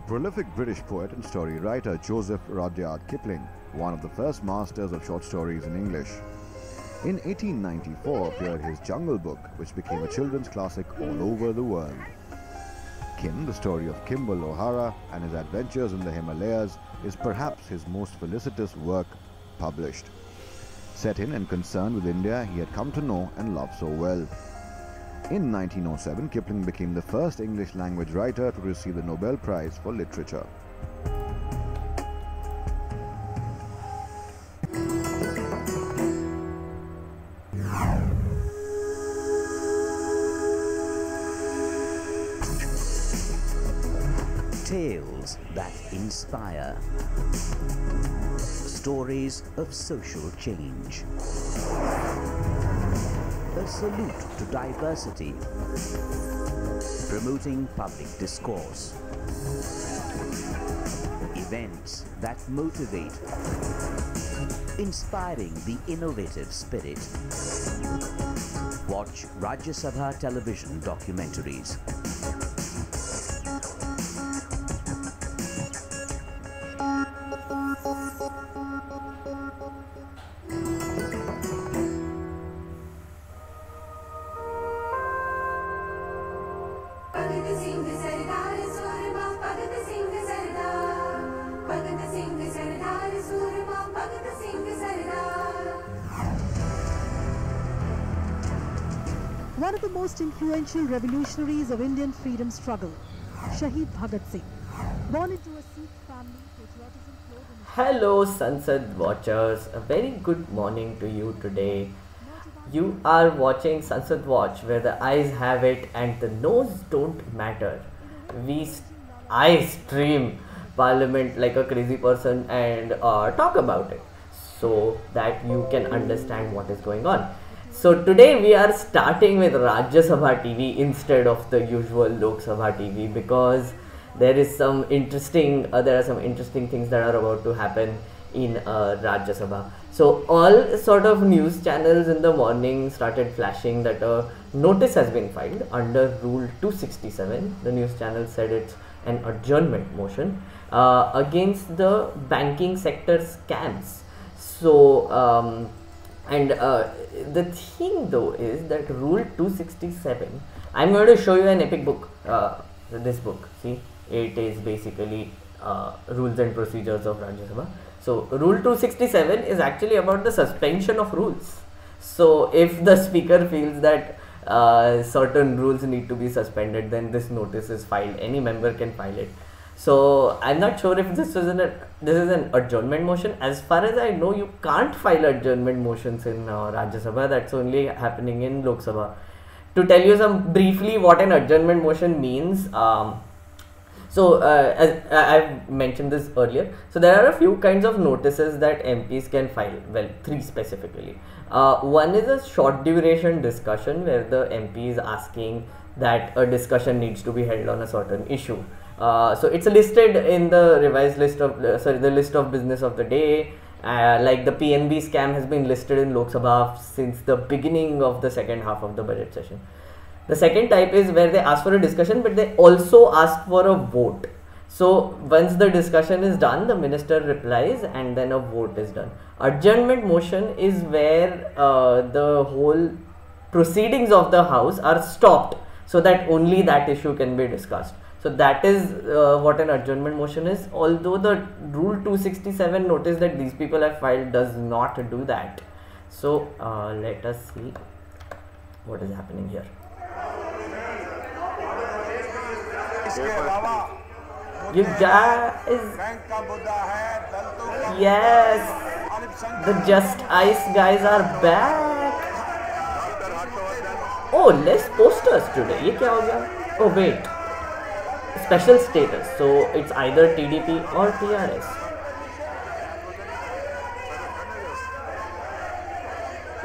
prolific British poet and story writer Joseph Rudyard Kipling, one of the first masters of short stories in English. In 1894 appeared his Jungle Book, which became a children's classic all over the world. Kim, the story of Kimball O'Hara and his adventures in the Himalayas, is perhaps his most felicitous work published. Set in and concerned with India he had come to know and love so well. In 1907, Kipling became the first English language writer to receive the Nobel Prize for Literature. Tales that inspire. Stories of social change. A salute to diversity. Promoting public discourse. Events that motivate. Inspiring the innovative spirit. Watch Rajya Sabha television documentaries. One of the most influential revolutionaries of Indian freedom struggle, Shaheed Bhagat Singh. Born into a Sikh family, patriotism flowed in his... Hello Sansad watchers, a very good morning to you today. You are watching Sansad Watch, where the eyes have it and the nose don't matter. I stream Parliament like a crazy person and talk about it so that you can understand what is going on. So today we are starting with Rajya Sabha TV instead of the usual Lok Sabha TV, because there are some interesting things that are about to happen in Rajya Sabha. So all sort of news channels in the morning started flashing that a notice has been filed under Rule 267. The news channel said it's an adjournment motion against the banking sector scams. So the thing though is that Rule 267, I'm going to show you an epic book, this book, see, it is basically rules and procedures of Rajya Sabha. So Rule 267 is actually about the suspension of rules. So if the speaker feels that certain rules need to be suspended, then this notice is filed, any member can file it. So I'm not sure if this is an adjournment motion. As far as I know, you can't file adjournment motions in Rajya Sabha. That's only happening in Lok Sabha. To tell you some briefly what an adjournment motion means, as I've mentioned this earlier, so there are a few kinds of notices that MPs can file. Well, three specifically. One is a short duration discussion where the MP is asking that a discussion needs to be held on a certain issue. So it's listed in the revised list of the list of business of the day. Like the PNB scam has been listed in Lok Sabha since the beginning of the second half of the budget session. The second type is where they ask for a discussion, but they also ask for a vote. So once the discussion is done, the minister replies and then a vote is done. Adjournment motion is where the whole proceedings of the house are stopped so that only that issue can be discussed. So that is what an adjournment motion is, although the Rule 267 notice that these people have filed does not do that. So let us see what is happening here. You guys, yes, the Just Ice guys are back. Oh, less posters today. ये क्या हो गया? Oh wait, special status. So it's either TDP or TRS.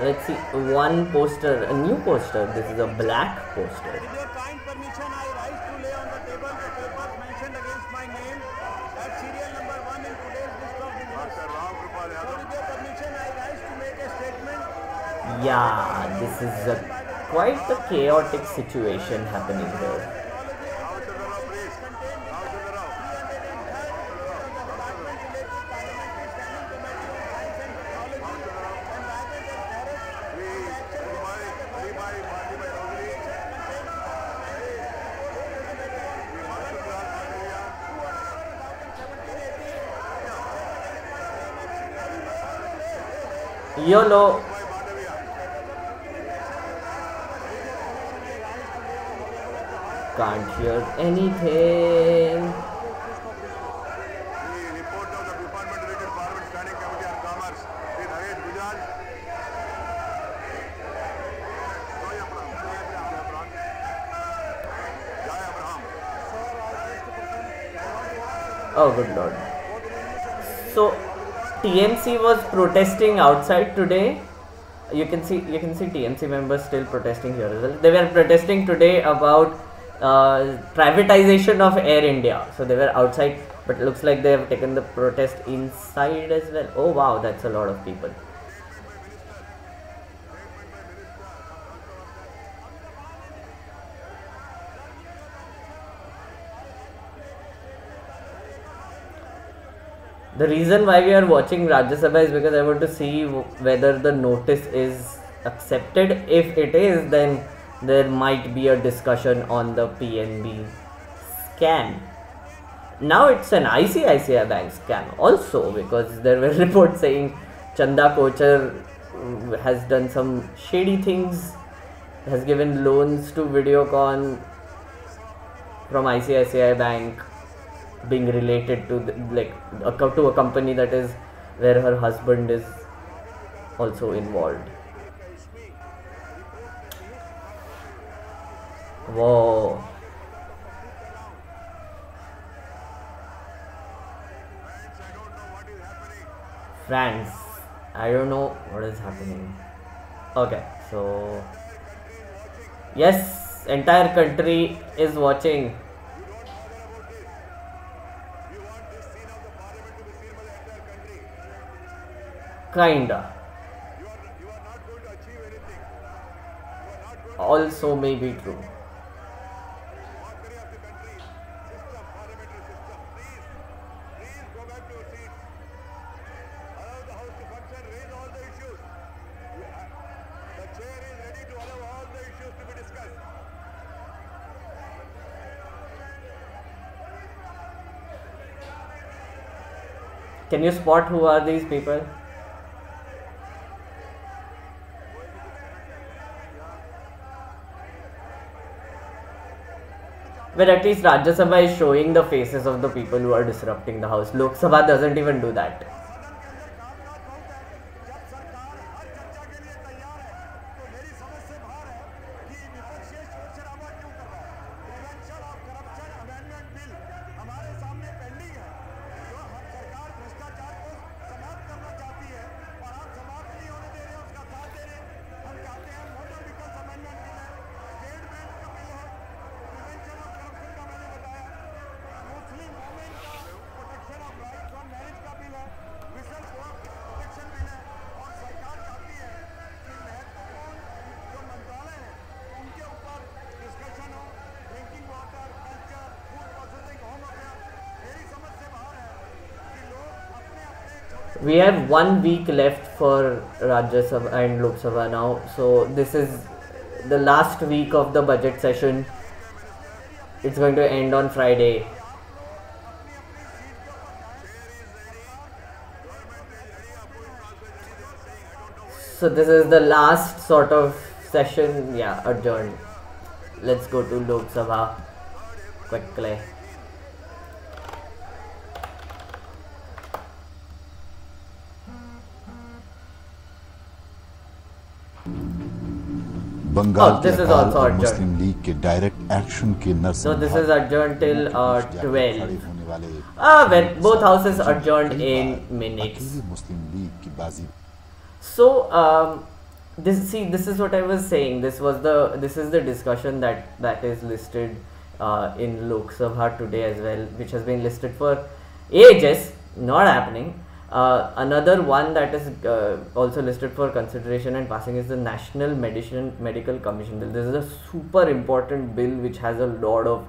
Let's see, one poster, a new poster. This is a black poster. Yeah, this is quite a chaotic situation happening here. YOLO. Can't hear anything. Oh, good lord. So TMC was protesting outside today. You can see TMC members still protesting here as well. They were protesting today about privatization of Air India. So they were outside, but it looks like they have taken the protest inside as well. Oh wow, that's a lot of people. The reason why we are watching Rajya Sabha is because I want to see whether the notice is accepted. If it is, then there might be a discussion on the PNB scam. Now it's an ICICI Bank scam also, because there were reports saying Chanda Kochar has done some shady things, has given loans to Videocon from ICICI Bank, being related to to a company that is where her husband is also involved. Whoa. France, I don't know what is happening. Okay, so yes, entire country is watching. Kinda. Also may be true. Can you spot who are these people? Well, at least Rajya Sabha is showing the faces of the people who are disrupting the house. Lok Sabha doesn't even do that. We have 1 week left for Rajya Sabha and Lok Sabha now. So this is the last week of the budget session. It's going to end on Friday. So this is the last sort of session. Yeah, adjourned. Let's go to Lok Sabha quickly. Bengal के अकाल और मुस्लिम league के direct action के नरसंहार. So this is adjourned till 12. When both houses adjourned in minutes. Muslim league की बाजी. So this is what I was saying. This is the discussion that is listed in Lok Sabha today as well, which has been listed for ages, not happening. Another one that is also listed for consideration and passing is the National Medical Commission Bill. This is a super important bill which has a lot of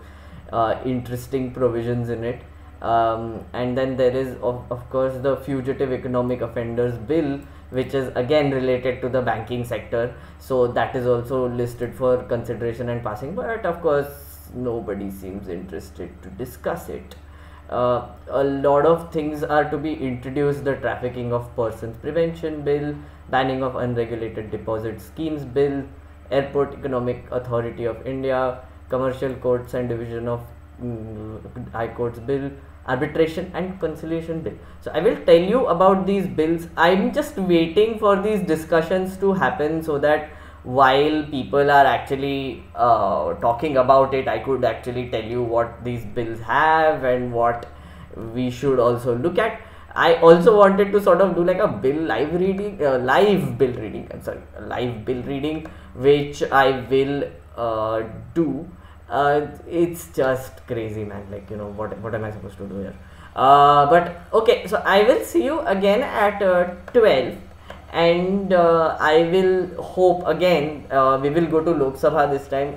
interesting provisions in it. And then there is of course the Fugitive Economic Offenders Bill, which is again related to the banking sector. So that is also listed for consideration and passing, but of course nobody seems interested to discuss it. A lot of things are to be introduced. The Trafficking of Persons Prevention Bill, banning of unregulated deposit schemes bill, Airport Economic Authority of India, Commercial Courts and Division of High Courts bill, Arbitration and Conciliation bill. So I will tell you about these bills. I'm just waiting for these discussions to happen so that while people are actually talking about it, I could actually tell you what these bills have and what we should also look at. I also wanted to sort of do like a live bill reading, which I will do. It's just crazy, man. Like, you know, what am I supposed to do here? But okay, so I will see you again at 12, and I will hope again we will go to Lok Sabha this time.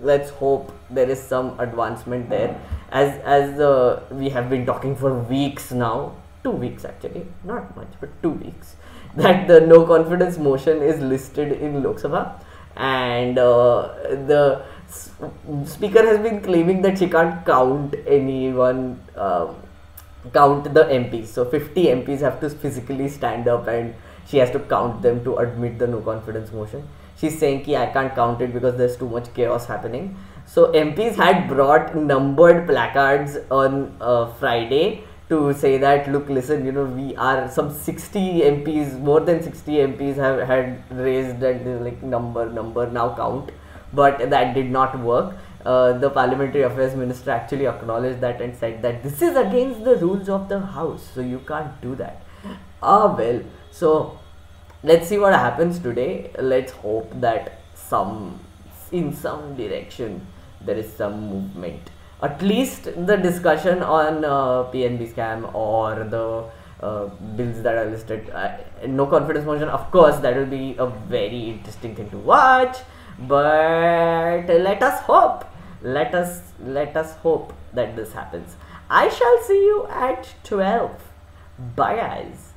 Let's hope there is some advancement there, as we have been talking for weeks now. 2 weeks actually, not much, but 2 weeks, that the no confidence motion is listed in Lok Sabha, and the speaker has been claiming that she can't count anyone, count the MPs. So 50 MPs have to physically stand up and she has to count them to admit the no confidence motion. She's saying ki I can't count it because there's too much chaos happening. So MPs had brought numbered placards on Friday to say that, look, listen, you know, we are some 60 MPs, more than 60 MPs had raised and like number, now count. But that did not work. The Parliamentary Affairs Minister actually acknowledged that and said that this is against the rules of the House, so you can't do that. Well, so let's see what happens today. Let's hope that in some direction there is some movement. At least the discussion on PNB scam or the bills that are listed, no confidence motion, of course, that will be a very interesting thing to watch. But let us hope that this happens. I shall see you at 12. Bye guys.